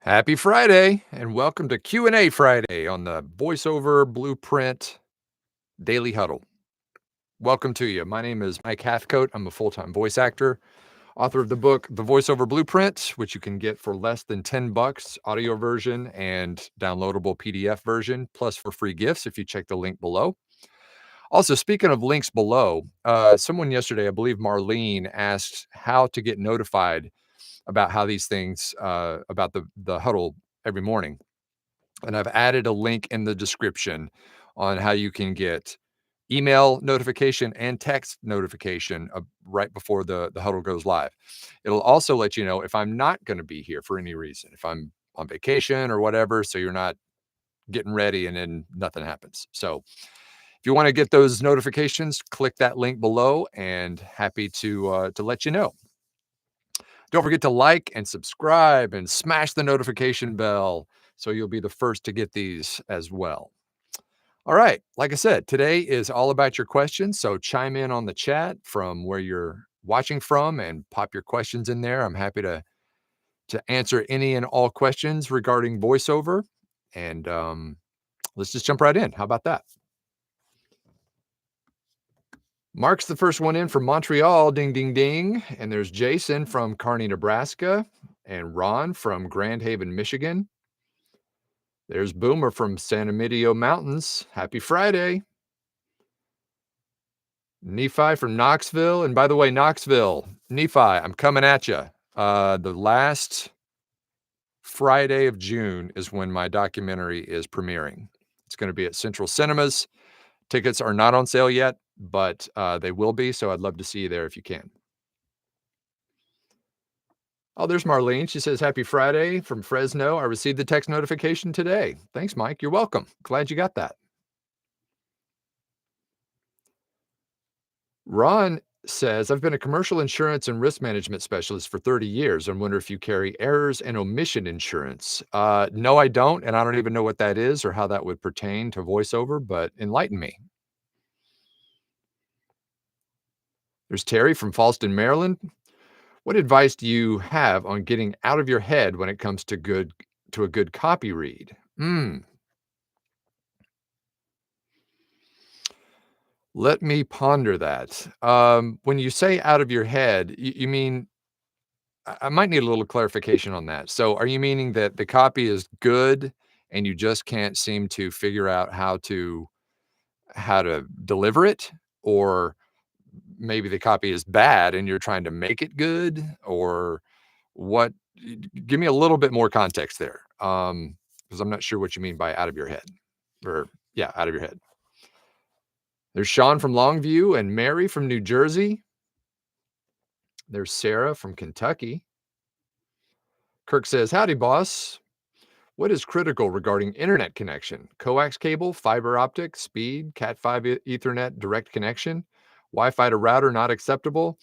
Happy Friday and welcome to Q&A Friday on the VoiceOver Blueprint Daily Huddle. Welcome to you. My name is Mike Hathcote. I'm a full-time voice actor, author of the book, The VoiceOver Blueprint, which you can get for less than $10, audio version and downloadable PDF version, plus for free gifts if you check the link below. Also, speaking of links below, someone yesterday, I believe Marlene, asked how to get notified about how these things, about the huddle every morning. And I've added a link in the description on how you can get email notification and text notification right before the huddle goes live. It'll also let you know if I'm not going to be here for any reason, if I'm on vacation or whatever, so you're not getting ready and then nothing happens. So if you want to get those notifications, click that link below, and happy to let you know. Don't forget to like and subscribe and smash the notification bell so you'll be the first to get these as well. All right, like I said, today is all about your questions, so chime in on the chat from where you're watching from and pop your questions in there. I'm happy to answer any and all questions regarding voiceover, and let's just jump right in. How about that? Mark's the first one in from Montreal, ding, ding, ding. And there's Jason from Kearney, Nebraska, and Ron from Grand Haven, Michigan. There's Boomer from San Emilio Mountains. Happy Friday. Nephi from Knoxville. And by the way, Knoxville, Nephi, I'm coming at you. The last Friday of June is when my documentary is premiering. It's going to be at Central Cinemas. Tickets are not on sale yet, but they will be, so I'd love to see you there if you can. Oh, there's Marlene. She says, happy Friday from Fresno. I received the text notification today. Thanks, Mike. You're welcome. Glad you got that. Ron says, I've been a commercial insurance and risk management specialist for 30 years and wonder if you carry errors and omission insurance. No, I don't. And I don't even know what that is or how that would pertain to voiceover, but enlighten me. There's Terry from Falston, Maryland. What advice do you have on getting out of your head when it comes to a good copy read? Let me ponder that. When you say out of your head, you mean I might need a little clarification on that. So are you meaning that the copy is good and you just can't seem to figure out how to deliver it? Or maybe the copy is bad and you're trying to make it good? Or what? Give me a little bit more context there. Because I'm not sure what you mean by out of your head. Or yeah, out of your head. There's Sean from Longview and Mary from New Jersey. There's Sarah from Kentucky. Kirk says, howdy, boss. What is critical regarding internet connection? Coax cable, fiber optic, speed, Cat5 Ethernet direct connection, Wi-Fi to router not acceptable.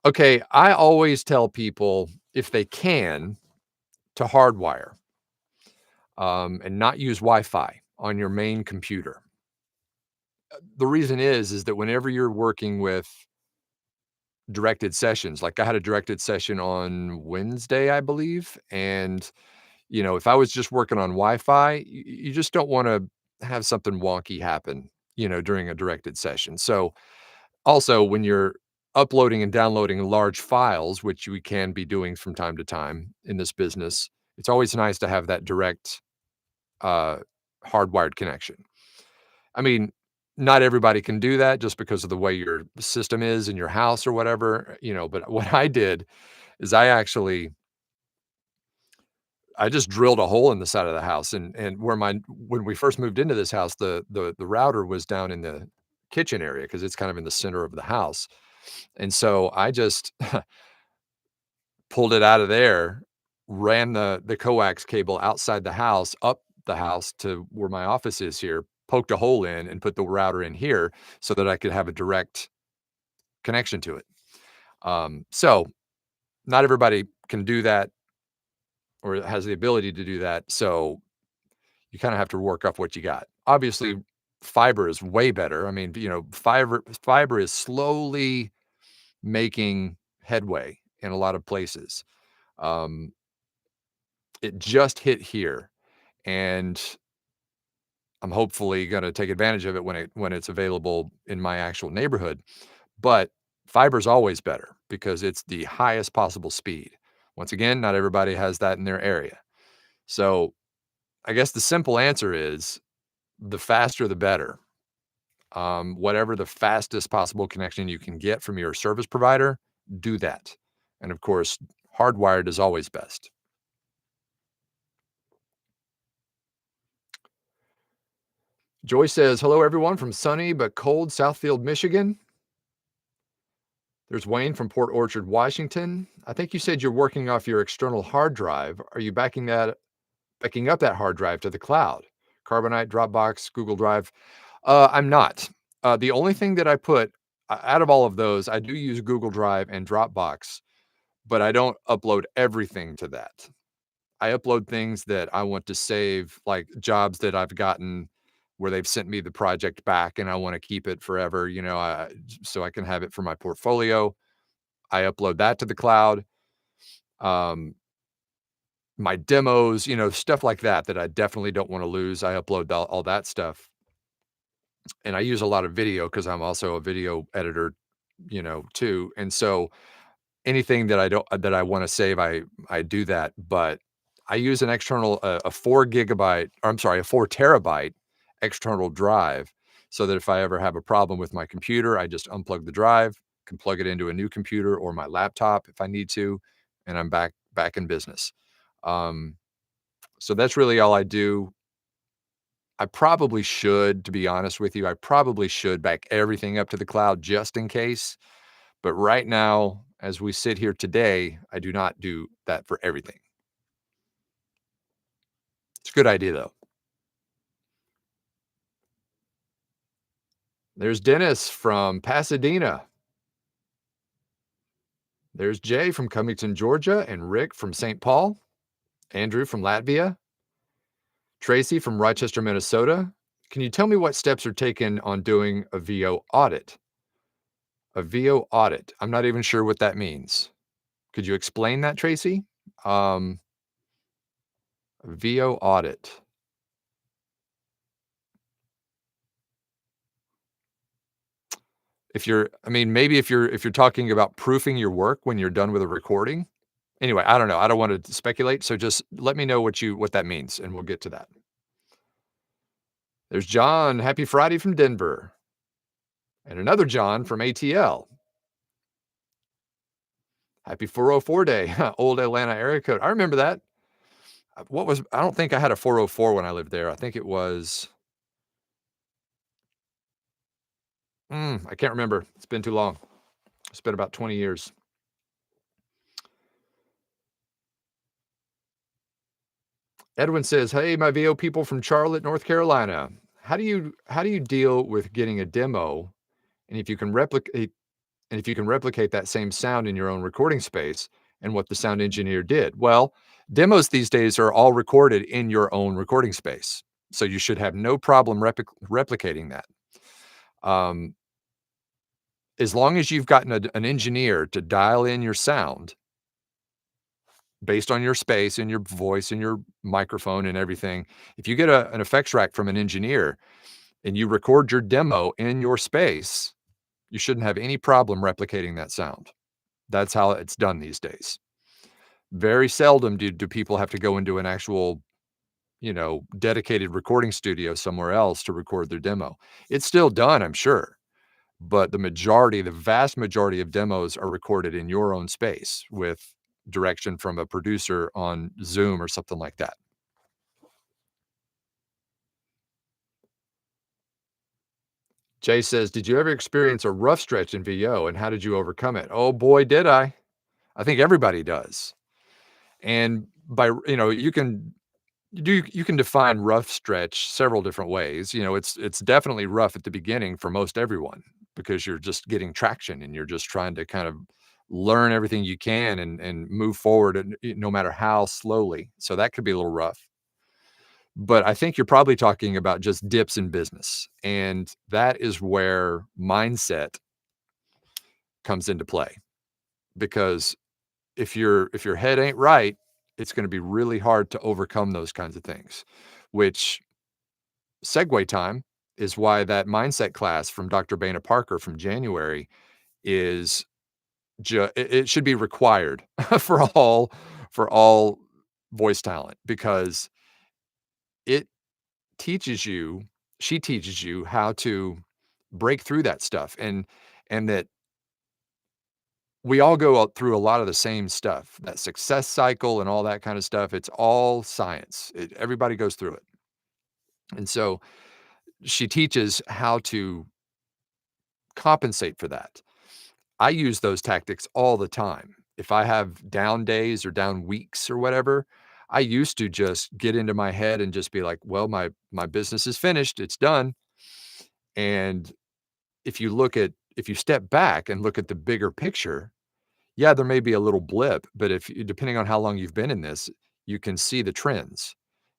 Okay, I always tell people, if they can, to hardwire and not use Wi-Fi on your main computer. The reason is that whenever you're working with directed sessions, like I had a directed session on Wednesday, I believe, and if I was just working on Wi-Fi, you just don't want to have something wonky happen, during a directed session. So also when you're uploading and downloading large files, which we can be doing from time to time in this business, it's always nice to have that direct hardwired connection. I mean, not everybody can do that just because of the way your system is in your house or whatever, but what I did is I just drilled a hole in the side of the house and when we first moved into this house, the router was down in the kitchen area because it's kind of in the center of the house. And so I just pulled it out of there, ran the coax cable outside the house, up the house to where my office is here, poked a hole in and put the router in here so that I could have a direct connection to it. So not everybody can do that or has the ability to do that. So you kind of have to work up what you got. Obviously, fiber is way better. I mean, fiber is slowly making headway in a lot of places. Um, it just hit here, and I'm hopefully gonna take advantage of it when it's available in my actual neighborhood. But fiber's always better because it's the highest possible speed. Once again, not everybody has that in their area. So, I guess the simple answer is the faster the better. Whatever the fastest possible connection you can get from your service provider, do that. And of course, hardwired is always best. Joy says, "Hello, everyone from sunny but cold Southfield, Michigan." There's Wayne from Port Orchard, Washington. "I think you said you're working off your external hard drive. Are you backing up that hard drive to the cloud? Carbonite, Dropbox, Google Drive?" I'm not. The only thing that I put out of all of those, I do use Google Drive and Dropbox, but I don't upload everything to that. I upload things that I want to save, like jobs that I've gotten where they've sent me the project back and I want to keep it forever, so I can have it for my portfolio. I upload that to the cloud. Um, my demos, stuff like that that I definitely don't want to lose. I upload all that stuff. And I use a lot of video because I'm also a video editor, too. And so anything that I wanna save, I do that, but I use an external, a 4 gigabyte or I'm sorry, a 4 terabyte external drive so that if I ever have a problem with my computer, I just unplug the drive, can plug it into a new computer or my laptop if I need to, and I'm back in business. Um, so that's really all I do. I probably should, to be honest with you, I probably should back everything up to the cloud just in case. But right now, as we sit here today, I do not do that for everything. It's a good idea, though. There's Dennis from Pasadena. There's Jay from Covington, Georgia, and Rick from St. Paul, Andrew from Latvia, Tracy from Rochester, Minnesota. Can you tell me what steps are taken on doing a VO audit? A VO audit. I'm not even sure what that means. Could you explain that, Tracy? Um, VO audit. Maybe if you're talking about proofing your work when you're done with a recording. Anyway, I don't know. I don't want to speculate, so just let me know what that means, and we'll get to that. There's John. Happy Friday from Denver. And another John from ATL. Happy 404 day. Old Atlanta area code. I remember that. I don't think I had a 404 when I lived there. I think it was, I can't remember. It's been too long. It's been about 20 years. Edwin says, "Hey, my VO people from Charlotte, North Carolina. How do you deal with getting a demo, and if you can replicate that same sound in your own recording space and what the sound engineer did?" Well, demos these days are all recorded in your own recording space, so you should have no problem replicating that. Um, as long as you've gotten an engineer to dial in your sound based on your space and your voice and your microphone and everything. If you get an effects rack from an engineer and you record your demo in your space, you shouldn't have any problem replicating that sound. That's how it's done these days. Very seldom do people have to go into an actual, dedicated recording studio somewhere else to record their demo. It's still done, I'm sure, but the vast majority of demos are recorded in your own space with direction from a producer on Zoom or something like that. Jay says, "Did you ever experience a rough stretch in VO and how did you overcome it?" Oh boy, did I. I think everybody does. And you can define rough stretch several different ways. It's definitely rough at the beginning for most everyone because you're just getting traction and you're just trying to kind of learn everything you can and move forward and no matter how slowly. So that could be a little rough. But I think you're probably talking about just dips in business. And that is where mindset comes into play because if your head ain't right it's going to be really hard to overcome those kinds of things, which segue time is why that mindset class from Dr. Bana Parker from January is it should be required for all voice talent because it teaches you she teaches you how to break through that stuff and that we all go out through a lot of the same stuff, that success cycle and all that kind of stuff. It's all science. Everybody goes through it. And so she teaches how to compensate for that. I use those tactics all the time. If I have down days or down weeks or whatever, I used to just get into my head and just be like, well, my business is finished. It's done. And if you step back and look at the bigger picture, yeah, there may be a little blip, but depending on how long you've been in this, you can see the trends.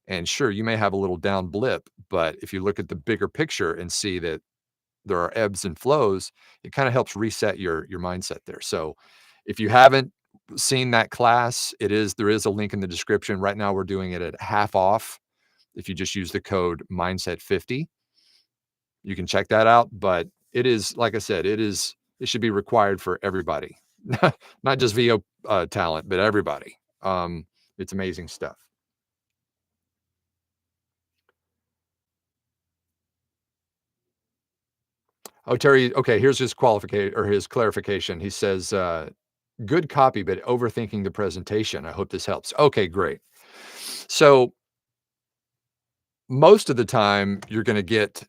And sure, you may have a little down blip, but if you look at the bigger picture and see that there are ebbs and flows, it kind of helps reset your mindset there. So if you haven't seen that class, there is a link in the description. Right now we're doing it at half off. If you just use the code mindset50, you can check that out. But it is, like I said, it should be required for everybody, not just VO talent, but everybody. It's amazing stuff. Oh, Terry, okay, here's his qualification or his clarification. He says, good copy, but overthinking the presentation. I hope this helps. Okay, great. So most of the time you're going to get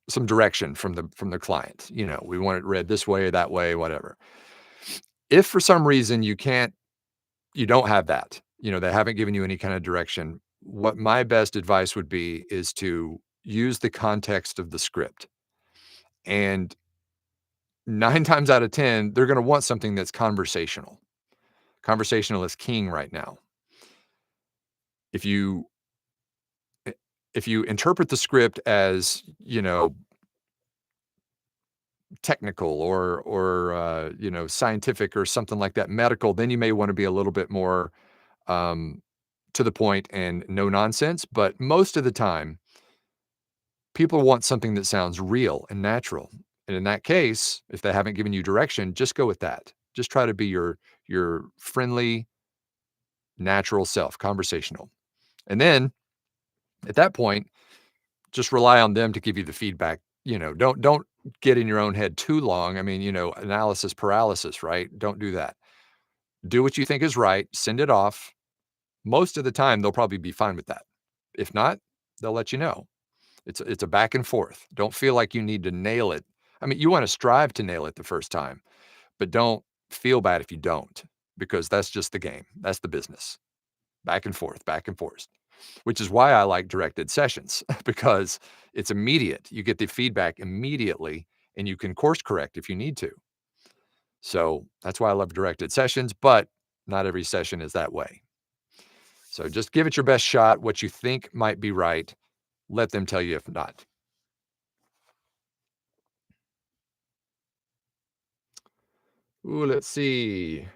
some direction from the client. You know, we want it read this way, that way, whatever. If for some reason you don't have that, you know, they haven't given you any kind of direction, what my best advice would be is to use the context of the script. And 9 times out of 10, they're gonna want something that's conversational. Conversational is king right now. If you if you interpret the script as, you know, technical or you know, scientific or something like that, medical, then you may wanna be a little bit more, um, to the point and no nonsense, but most of the time, people want something that sounds real and natural, and in that case, if they haven't given you direction, just go with that. Just try to be your friendly, natural self, conversational. And then at that point, just rely on them to give you the feedback. You know, don't get in your own head too long. I mean, you know, analysis paralysis, right? Don't do that. Do what you think is right, send it off. Most of the time, they'll probably be fine with that. If not, they'll let you know. It's a back and forth. Don't feel like you need to nail it. I mean, you wanna strive to nail it the first time, but don't feel bad if you don't, because that's just the game. That's the business. Back and forth, which is why I like directed sessions because it's immediate. You get the feedback immediately, and you can course correct if you need to. So, that's why I love directed sessions, but not every session is that way. So, just give it your best shot. What you think might be right, let them tell you if not. Ooh, let's see.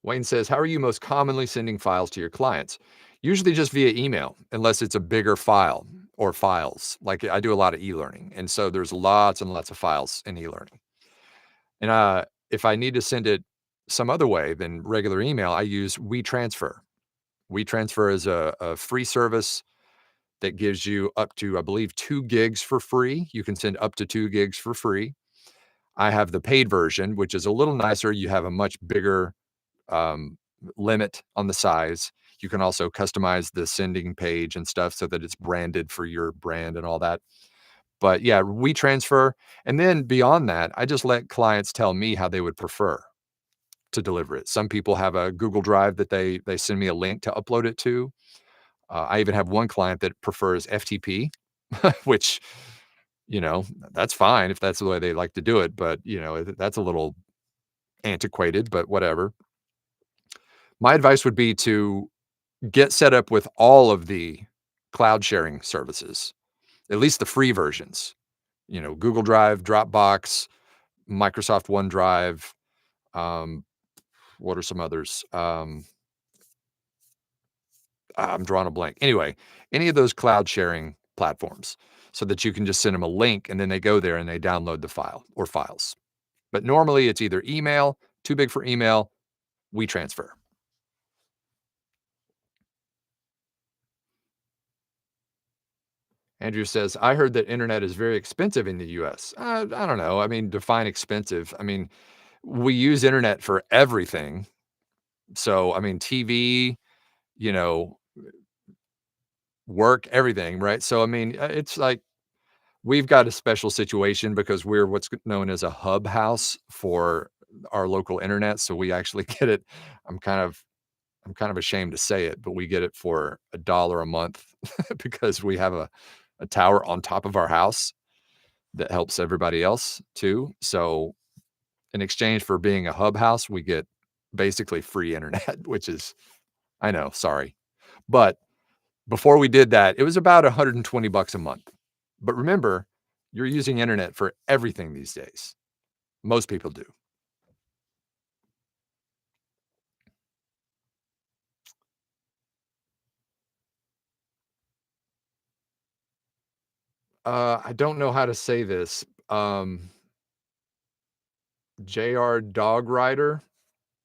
Wayne says, how are you most commonly sending files to your clients? Usually just via email, unless it's a bigger file or files. Like I do a lot of e-learning. And so there's lots and lots of files in e-learning. And if I need to send it some other way than regular email, I use WeTransfer. WeTransfer is a free service that gives you up to, I believe, 2 gigs for free. You can send up to 2 gigs for free. I have the paid version, which is a little nicer. You have a much bigger um, limit on the size. You can also customize the sending page and stuff so that it's branded for your brand and all that. But yeah, we transfer. And then beyond that, I just let clients tell me how they would prefer to deliver it. Some people have a Google Drive that they send me a link to upload it to. I even have one client that prefers FTP, which, you know, that's fine if that's the way they like to do it. But, you know, that's a little antiquated, but whatever. My advice would be to get set up with all of the cloud sharing services, at least the free versions. You know, Google Drive, Dropbox, Microsoft OneDrive, Um, what are some others? I'm drawing a blank. Anyway, any of those cloud sharing platforms so that you can just send them a link and then they go there and they download the file or files. But normally it's either email, too big for email, WeTransfer. Andrew says, I heard that internet is very expensive in the US. I don't know. I mean, define expensive. I mean, we use internet for everything. So, I mean, TV, you know, work, everything, right? So, I mean, it's like we've got a special situation because we're what's known as a hub house for our local internet. So we actually get it. I'm kind of I'm kind of ashamed to say it, but we get it for $1 a month because we have a tower on top of our house that helps everybody else too. So in exchange for being a hub house, we get basically free internet, which is, I know, sorry. But before we did that, it was about 120 bucks a month. But remember, you're using internet for everything these days. Most people do. I don't know how to say this. JR Dog Rider,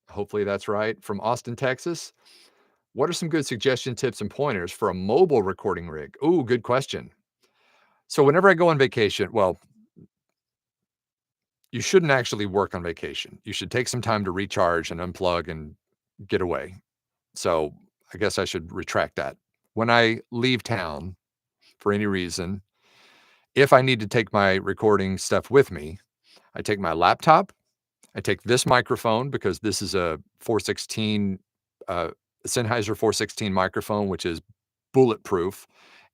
hopefully that's right, from Austin, Texas. What are some good suggestion tips and pointers for a mobile recording rig? Ooh, good question. So whenever I go on vacation, well, you shouldn't actually work on vacation. You should take some time to recharge and unplug and get away. So I guess I should retract that. When I leave town for any reason, if I need to take my recording stuff with me, I take my laptop, I take this microphone because this is a 416, uh, Sennheiser 416 microphone, which is bulletproof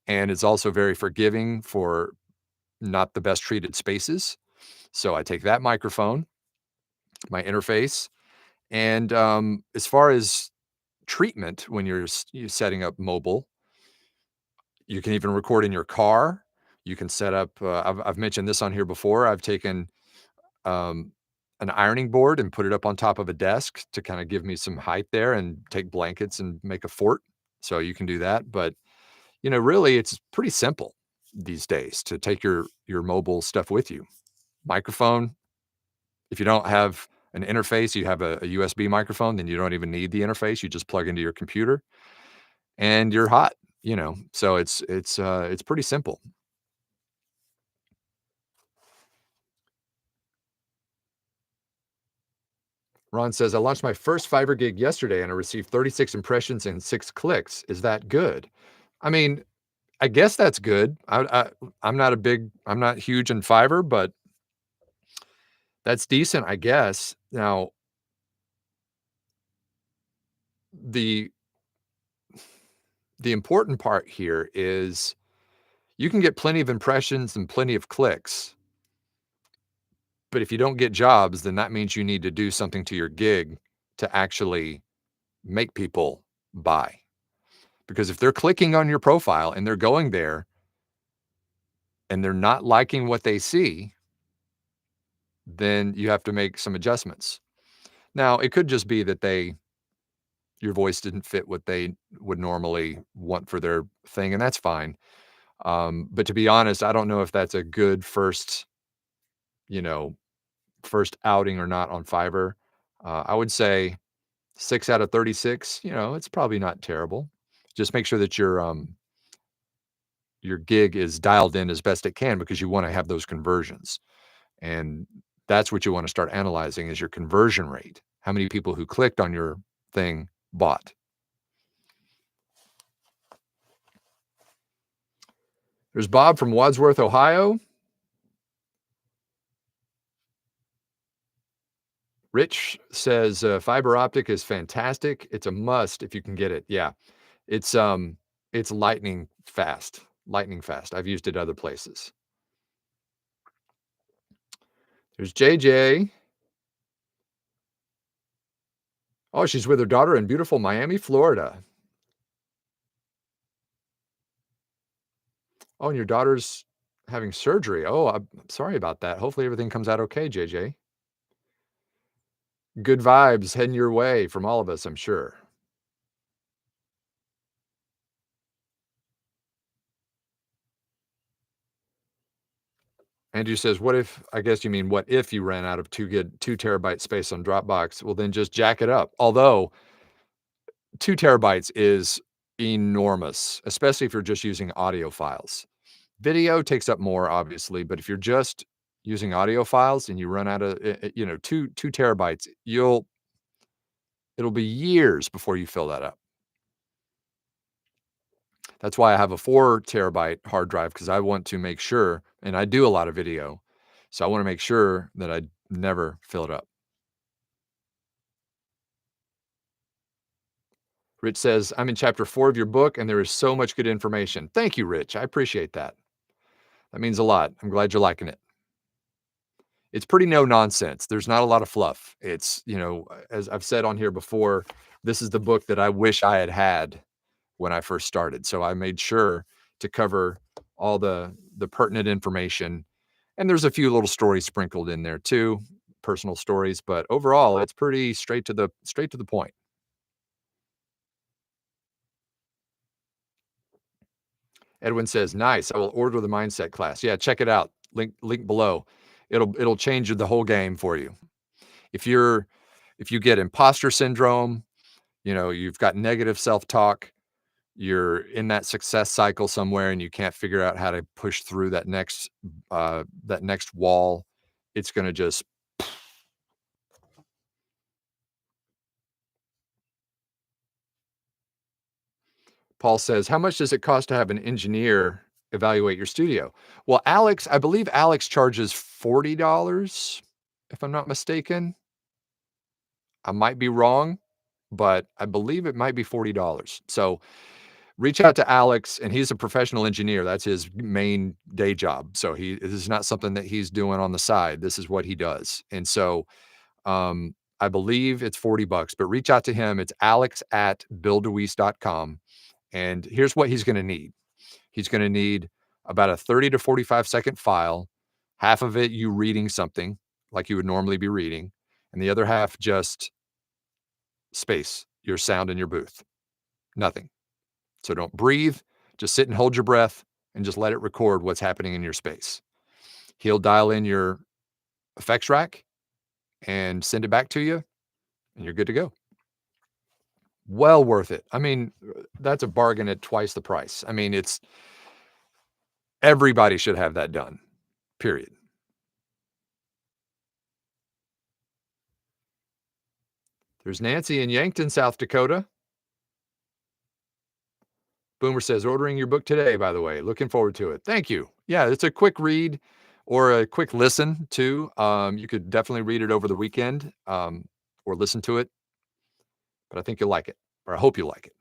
and it's also very forgiving for not the best treated spaces. So I take that microphone, my interface, and as far as treatment, when you're setting up mobile, you can even record in your car. You can set up. I've mentioned this on here before. I've taken um, an ironing board and put it up on top of a desk to kind of give me some height there, and take blankets and make a fort. So you can do that. But really, it's pretty simple these days to take your mobile stuff with you. Microphone. If you don't have an interface, you have a USB microphone, then you don't even need the interface. You just plug into your computer and you're hot, So it's pretty simple. Ron says, I launched my first Fiverr gig yesterday and I received 36 impressions and 6 clicks. Is that good? I mean, I guess that's good. I'm not huge in Fiverr, but that's decent, I guess. Now, the the important part here is you can get plenty of impressions and plenty of clicks. But if you don't get jobs, then that means you need to do something to your gig to actually make people buy. Because if they're clicking on your profile and they're going there and they're not liking what they see, then you have to make some adjustments. Now, it could just be that your voice didn't fit what they would normally want for their thing, and that's fine. But to be honest, I don't know if that's a good you know, first outing or not on Fiverr. I would say 6 out of 36, it's probably not terrible. Just make sure that your gig is dialed in as best it can because you wanna have those conversions, and that's what you wanna start analyzing is your conversion rate. How many people who clicked on your thing bought? There's Bob from Wadsworth, Ohio. Rich says, "Fiber optic is fantastic. It's a must if you can get it." Yeah. It's, it's lightning fast. I've used it other places. There's JJ. Oh, she's with her daughter in beautiful Miami, Florida. Oh, and your daughter's having surgery. Oh, I'm sorry about that. Hopefully everything comes out okay, JJ. Good vibes heading your way from all of us, I'm sure. Andrew says, "What if," I guess you mean, what if you ran out of 2 terabyte space on Dropbox? Well, then just jack it up. Although 2 terabytes is enormous, especially if you're just using audio files. Video takes up more, obviously, but if you're just using audio files and you run out of, 2 terabytes, it'll be years before you fill that up. That's why I have a 4 terabyte hard drive, because I want to make sure, and I do a lot of video, so I wanna make sure that I never fill it up. Rich says, "I'm in chapter 4 of your book, and there is so much good information." Thank you, Rich. I appreciate that. That means a lot. I'm glad you're liking it. It's pretty no nonsense. There's not a lot of fluff. It's, as I've said on here before, this is the book that I wish I had had when I first started. So I made sure to cover all the pertinent information, and there's a few little stories sprinkled in there too, personal stories, but overall, it's pretty straight to the point. Edwin says, "Nice. I will order the mindset class." Yeah, check it out. Link below. It'll change the whole game for you. If you're if you get imposter syndrome, you've got negative self-talk, you're in that success cycle somewhere and you can't figure out how to push through that next wall, it's gonna just Paul says, "How much does it cost to have an engineer evaluate your studio?" Well, I believe Alex charges $40, if I'm not mistaken. I might be wrong, but I believe it might be $40. So reach out to Alex, and he's a professional engineer. That's his main day job. So this is not something that he's doing on the side. This is what he does. And so I believe it's $40, but reach out to him. It's alex@builderwees.com. And here's what he's going to need. He's going to need about a 30 to 45-second file, half of it you reading something like you would normally be reading, and the other half just space, your sound in your booth, nothing. So don't breathe, just sit and hold your breath and just let it record what's happening in your space. He'll dial in your effects rack and send it back to you, and you're good to go. Well worth it. I mean, that's a bargain at twice the price. I mean, everybody should have that done, period. There's Nancy in Yankton, South Dakota. Boomer says, "Ordering your book today, by the way. Looking forward to it." Thank you. Yeah, it's a quick read or a quick listen too. You could definitely read it over the weekend, or listen to it, but I think you'll like it, or I hope you like it.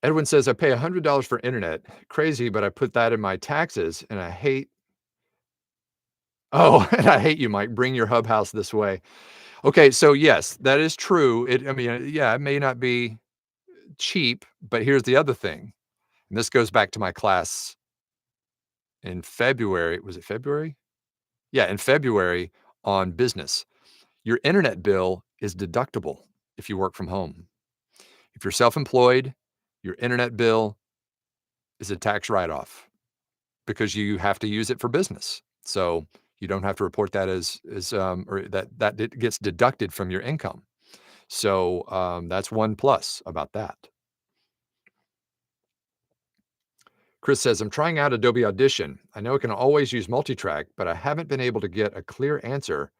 Edwin says, "I pay $100 for internet. Crazy, but I put that in my taxes, and I hate." Oh, and I hate you, Mike. Bring your hub house this way. Okay, so yes, that is true. I mean, yeah, it may not be cheap, but here's the other thing. And this goes back to my class in February. Was it February? Yeah, in February on business. Your internet bill is deductible if you work from home. If you're self-employed, your internet bill is a tax write-off because you have to use it for business. So you don't have to report that or that it gets deducted from your income. So that's one plus about that. Chris says, "I'm trying out Adobe Audition. I know it can always use multitrack, but I haven't been able to get a clear answer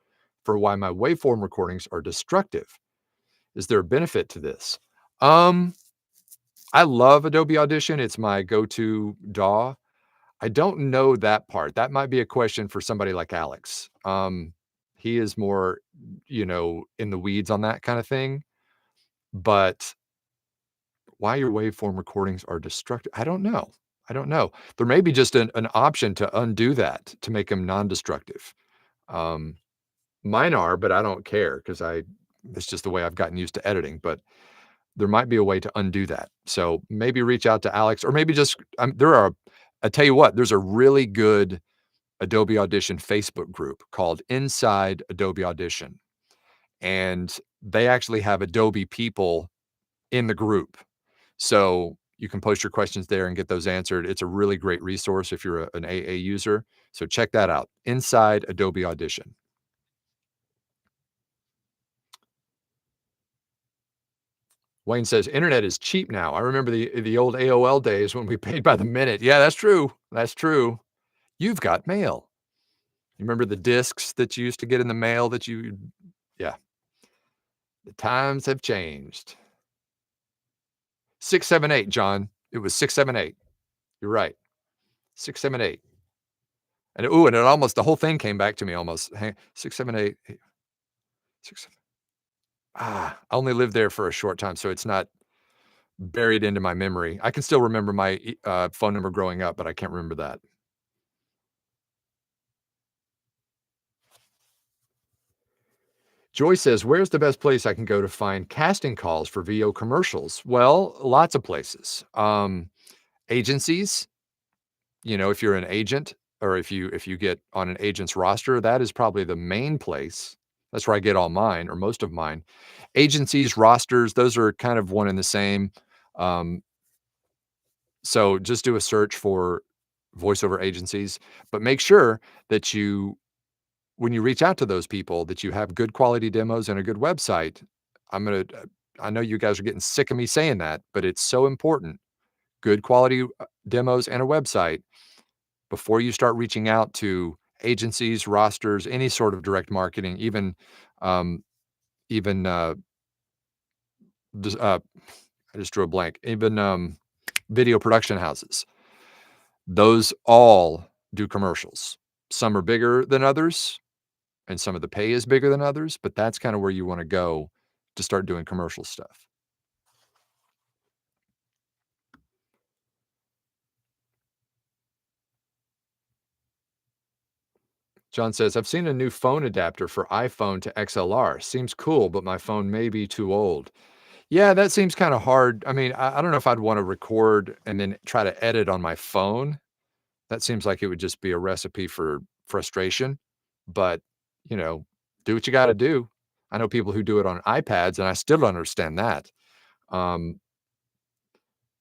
for why my waveform recordings are destructive. Is there a benefit to this?" Um, I love Adobe Audition. It's my go-to DAW. I don't know that part. That might be a question for somebody like Alex. He is more, in the weeds on that kind of thing. But why your waveform recordings are destructive, I don't know. I don't know. There may be just an option to undo that to make them non-destructive. Um, Mine are, but I don't care because it's just the way I've gotten used to editing. But there might be a way to undo that. So maybe reach out to Alex, or maybe just I tell you what, there's a really good Adobe Audition Facebook group called Inside Adobe Audition, and they actually have Adobe people in the group. So you can post your questions there and get those answered. It's a really great resource if you're an AA user. So check that out, Inside Adobe Audition. Wayne says, "Internet is cheap now. I remember the old AOL days when we paid by the minute." Yeah, that's true. That's true. You've got mail. You remember the discs that you used to get in the mail that you yeah, the times have changed. 678, John. It was 678. You're right. 678. And ooh, and it almost the whole thing came back to me almost. 678, 6 I only lived there for a short time, so it's not buried into my memory. I can still remember my phone number growing up, but I can't remember that. Joy says, "Where's the best place I can go to find casting calls for VO commercials?" Well, lots of places. Agencies, if you're an agent or if you get on an agent's roster, that is probably the main place. That's where I get all mine or most of mine. Agencies, rosters, those are kind of one and the same. Um, so just do a search for voiceover agencies, but make sure that when you reach out to those people, that you have good quality demos and a good website. I know you guys are getting sick of me saying that, but it's so important. Good quality demos and a website before you start reaching out to agencies, rosters, any sort of direct marketing, um, even I just drew a blank. Even video production houses. Those all do commercials. Some are bigger than others, and some of the pay is bigger than others, but that's kind of where you want to go to start doing commercial stuff. John says, "I've seen a new phone adapter for iPhone to XLR. Seems cool, but my phone may be too old." Yeah, that seems kind of hard. I mean, I don't know if I'd want to record and then try to edit on my phone. That seems like it would just be a recipe for frustration. But, you know, do what you got to do. I know people who do it on iPads, and I still don't understand that. Um,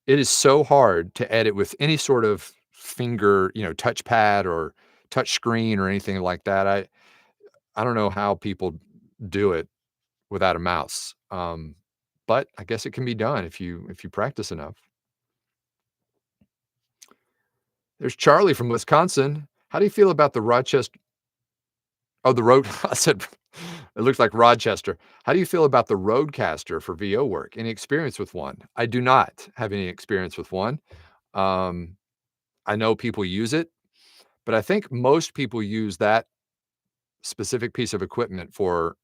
it is so hard to edit with any sort of finger, touchpad or touch screen or anything like that. I don't know how people do it without a mouse. But I guess it can be done if you practice enough. There's Charlie from Wisconsin. How do you feel about the Rochester? Oh, the road. I said it looks like Rochester. How do you feel about the Roadcaster for VO work? Any experience with one? I do not have any experience with one. Um, I know people use it, but I think most people use that specific piece of equipment for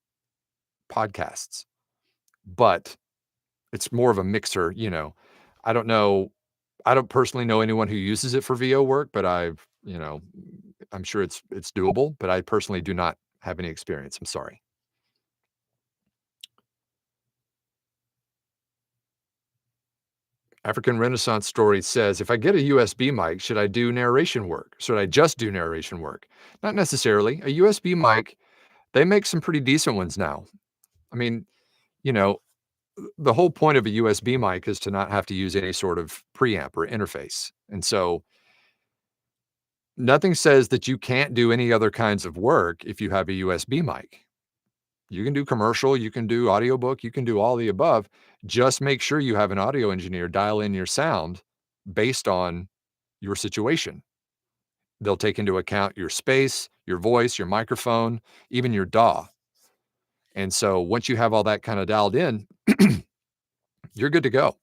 podcasts. But it's more of a mixer. I don't know. I don't personally know anyone who uses it for VO work, but I'm sure it's doable, but I personally do not have any experience. I'm sorry. African Renaissance Story says, "If I get a USB mic, should I do narration work? Should I just do narration work?" Not necessarily. A USB mic, they make some pretty decent ones now. I mean, you know, the whole point of a USB mic is to not have to use any sort of preamp or interface. And so nothing says that you can't do any other kinds of work if you have a USB mic. You can do commercial, you can do audiobook, you can do all the above. Just make sure you have an audio engineer dial in your sound based on your situation. They'll take into account your space, your voice, your microphone, even your DAW. And so once you have all that kind of dialed in, you're good to go.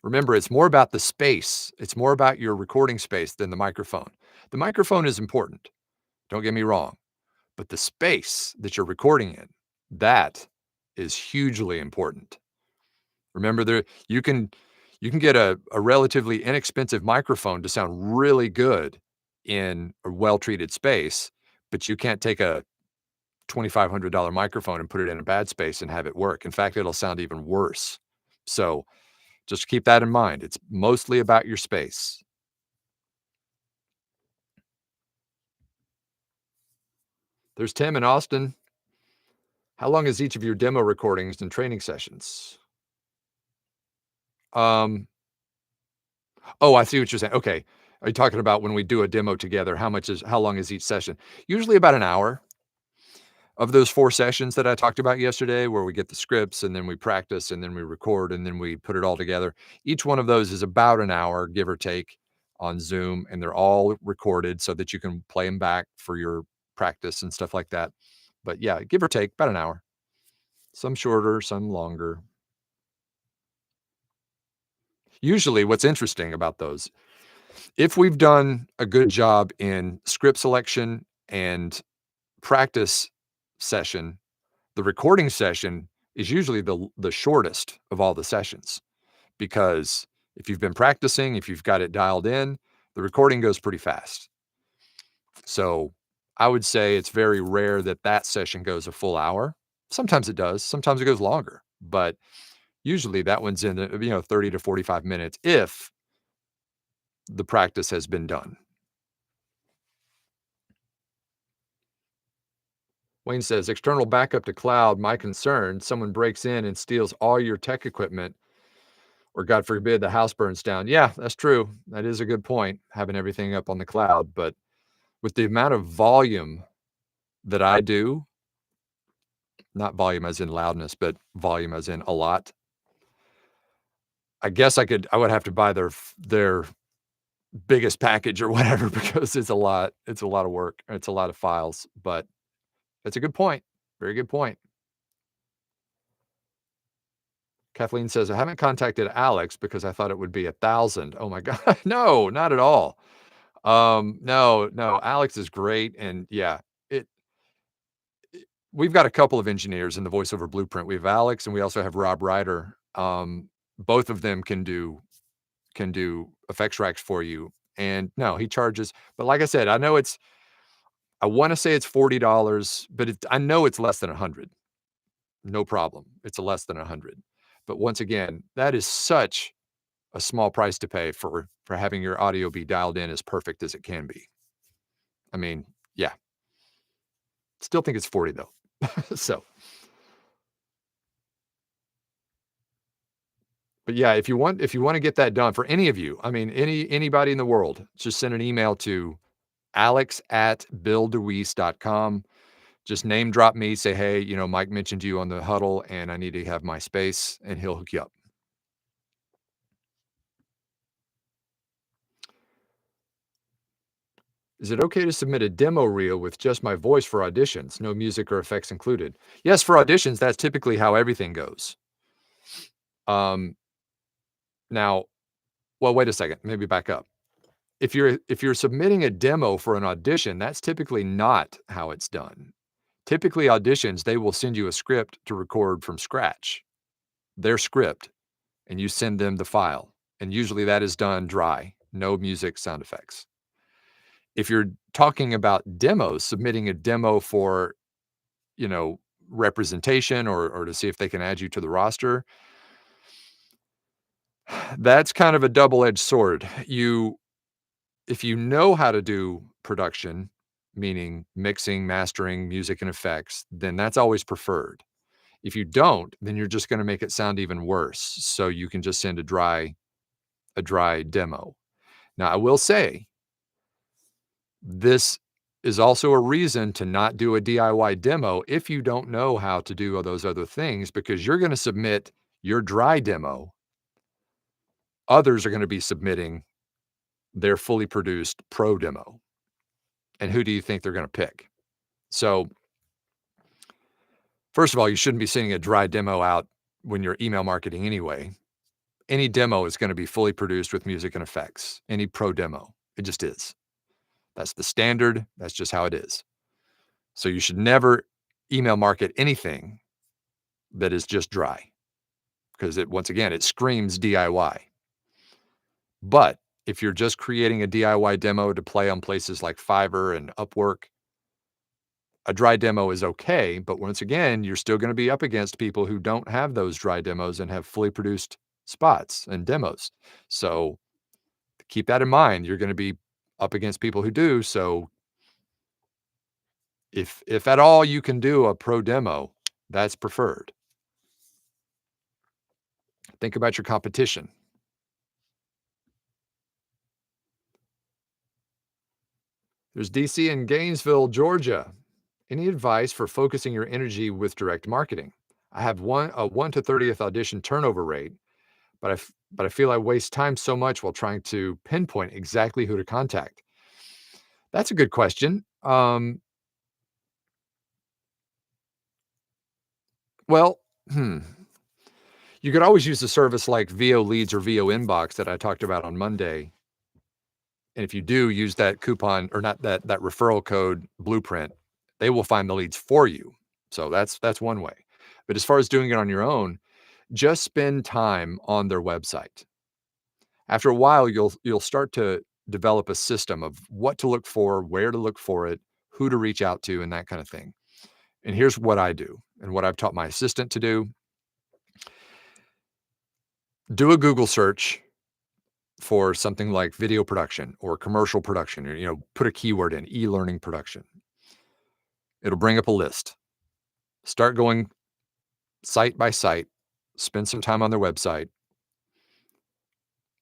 Remember, it's more about the space. It's more about your recording space than the microphone. The microphone is important. Don't get me wrong. But the space that you're recording in, that is hugely important. Remember, you can get a relatively inexpensive microphone to sound really good in a well-treated space, but you can't take a $2,500 microphone and put it in a bad space and have it work. In fact, it'll sound even worse. So just keep that in mind. It's mostly about your space. There's Tim in Austin. How long is each of your demo recordings and training sessions? Um, oh, I see what you're saying. Okay. Are you talking about when we do a demo together, how long is each session? Usually about an hour. Of those 4 sessions that I talked about yesterday, where we get the scripts and then we practice and then we record and then we put it all together, each one of those is about an hour, give or take, on Zoom, and they're all recorded so that you can play them back for your practice and stuff like that. But yeah, give or take, about an hour. Some shorter, some longer. Usually, what's interesting about those, if we've done a good job in script selection and practice session, the recording session is usually the shortest of all the sessions, because if you've been practicing, if you've got it dialed in, the recording goes pretty fast. So, I would say it's very rare that that session goes a full hour. Sometimes it does, sometimes it goes longer, but usually that one's in the, 30 to 45 minutes if the practice has been done. Wayne says, "External backup to cloud, my concern, someone breaks in and steals all your tech equipment, or God forbid, the house burns down." Yeah, that's true. That is a good point, having everything up on the cloud. But with the amount of volume that I do, not volume as in loudness, but volume as in a lot, I would have to buy their biggest package or whatever because it's a lot. It's a lot of work. It's a lot of files. But it's a good point. Very good point. Kathleen says, "I haven't contacted Alex because I thought it would be 1,000." Oh my god. No, not at all. No, no, Alex is great, and yeah, it we've got a couple of engineers in the voiceover blueprint. We have Alex and we also have Rob Ryder. Both of them can do effects racks for you. And no, he charges, but like I said, I wanna say it's $40, but I know it's less than 100. No problem. It's less than 100. But once again, that is such a small price to pay for having your audio be dialed in as perfect as it can be. I mean, yeah, still think it's 40 though. So, but yeah, if you want to get that done for any of you, I mean, anybody in the world, just send an email to alex@billdeweese.com. Just name drop me, say, "Hey, Mike mentioned you on the huddle and I need to have my space," and he'll hook you up. Is it okay to submit a demo reel with just my voice for auditions, no music or effects included? Yes, for auditions, that's typically how everything goes. Um, now, well, wait a second, maybe back up. If you're submitting a demo for an audition, that's typically not how it's done. Typically, auditions, they will send you a script to record from scratch, their script, and you send them the file. And usually that is done dry, no music, sound effects. If you're talking about demos, submitting a demo for, you know, representation or to see if they can add you to the roster, that's kind of a double-edged sword. If you know how to do production, meaning mixing, mastering, music, and effects, then that's always preferred. If you don't, then you're just gonna make it sound even worse, so you can just send a dry demo. Now, I will say, this is also a reason to not do a DIY demo if you don't know how to do all those other things, because you're gonna submit your dry demo, others are gonna be submitting their fully produced pro demo, and who do you think they're gonna pick? So, first of all, you shouldn't be sending a dry demo out when you're email marketing anyway. Any demo is gonna be fully produced with music and effects, any pro demo. It just is. That's the standard, that's just how it is. So you should never email market anything that is just dry, because once again, it screams DIY. But if you're just creating a DIY demo to play on places like Fiverr and Upwork, a dry demo is okay, but once again, you're still gonna be up against people who don't have those dry demos and have fully produced spots and demos. So, keep that in mind. You're gonna be up against people who do, so If at all you can do a pro demo, that's preferred. Think about your competition. There's DC in Gainesville, Georgia. Any advice for focusing your energy with direct marketing? I have a 1 to 30th audition turnover rate, but I feel I waste time so much while trying to pinpoint exactly who to contact. That's a good question. Well, hmm, you could always use a service like VOLeads or VOInbox that I talked about on Monday. And if you do use that coupon or not that referral code blueprint, they will find the leads for you. So that's one way. But as far as doing it on your own, just spend time on their website. After a while, you'll start to develop a system of what to look for, where to look for it, who to reach out to, and that kind of thing. And here's what I do and what I've taught my assistant to do. Do a Google search for something like video production or commercial production, or, put a keyword in e-learning production. It'll bring up a list. Start going site by site, spend some time on their website.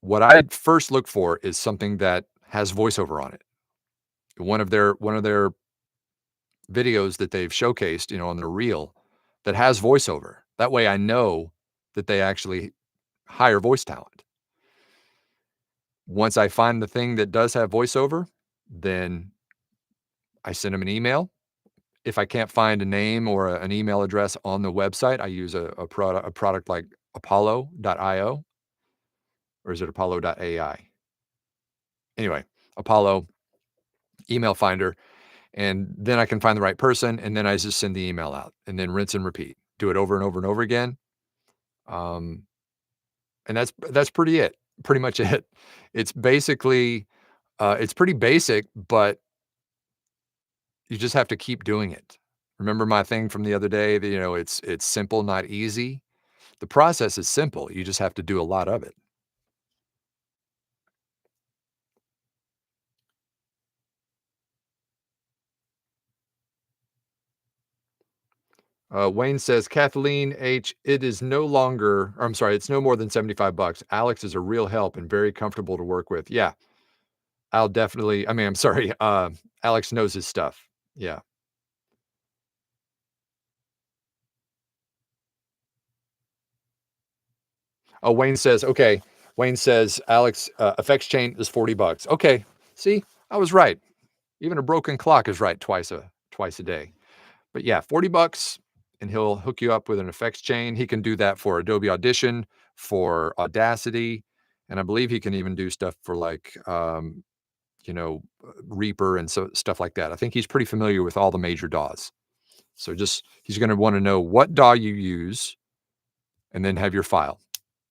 What I'd first look for is something that has voiceover on it. One of their videos that they've showcased, on their reel that has voiceover. That way I know that they actually hire voice talent. Once I find the thing that does have voiceover, then I send them an email. If I can't find a name or an email address on the website, I use a product like Apollo.io, or is it Apollo.ai? Anyway, Apollo email finder, and then I can find the right person, and then I just send the email out, and then rinse and repeat. Do it over and over and over again. Um, and that's pretty much it. It's basically, it's pretty basic, but you just have to keep doing it. Remember my thing from the other day that, it's simple, not easy? The process is simple, you just have to do a lot of it. Wayne says, "Kathleen H, it is no longer or I'm sorry, it's no more than 75 bucks. Alex is a real help and very comfortable to work with." Yeah, I'm sorry, Alex knows his stuff. Yeah. Oh, Wayne says, "Alex, effects chain is 40 bucks." Okay, see, I was right. Even a broken clock is right twice a day. But yeah, 40 bucks and he'll hook you up with an effects chain. He can do that for Adobe Audition, for Audacity, and I believe he can even do stuff for like, Reaper and so stuff like that. I think he's pretty familiar with all the major DAWs. So just he's going to want to know what DAW you use and then have your file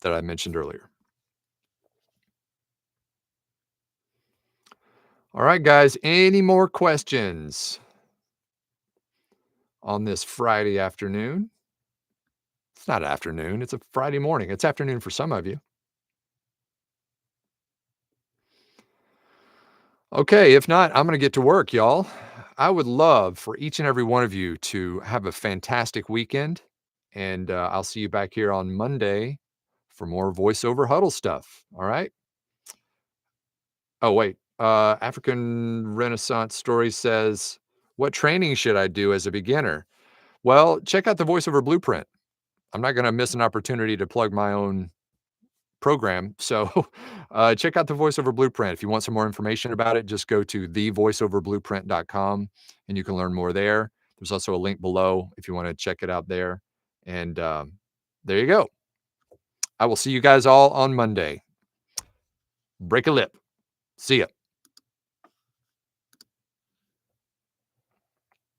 that I mentioned earlier. All right, guys, any more questions on this Friday afternoon? It's not afternoon, it's a Friday morning. It's afternoon for some of you. Okay, if not, I'm gonna get to work, y'all. I would love for each and every one of you to have a fantastic weekend, and, I'll see you back here on Monday for more voiceover huddle stuff, all right? Oh, wait, African Renaissance Story says, "What training should I do as a beginner?" Well, check out the voiceover blueprint. I'm not gonna miss an opportunity to plug my own program. So check out the voiceover blueprint. If you want some more information about it, just go to thevoiceoverblueprint.com and you can learn more there. There's also a link below if you want to check it out there. And there you go. I will see you guys all on Monday. Break a lip. See ya.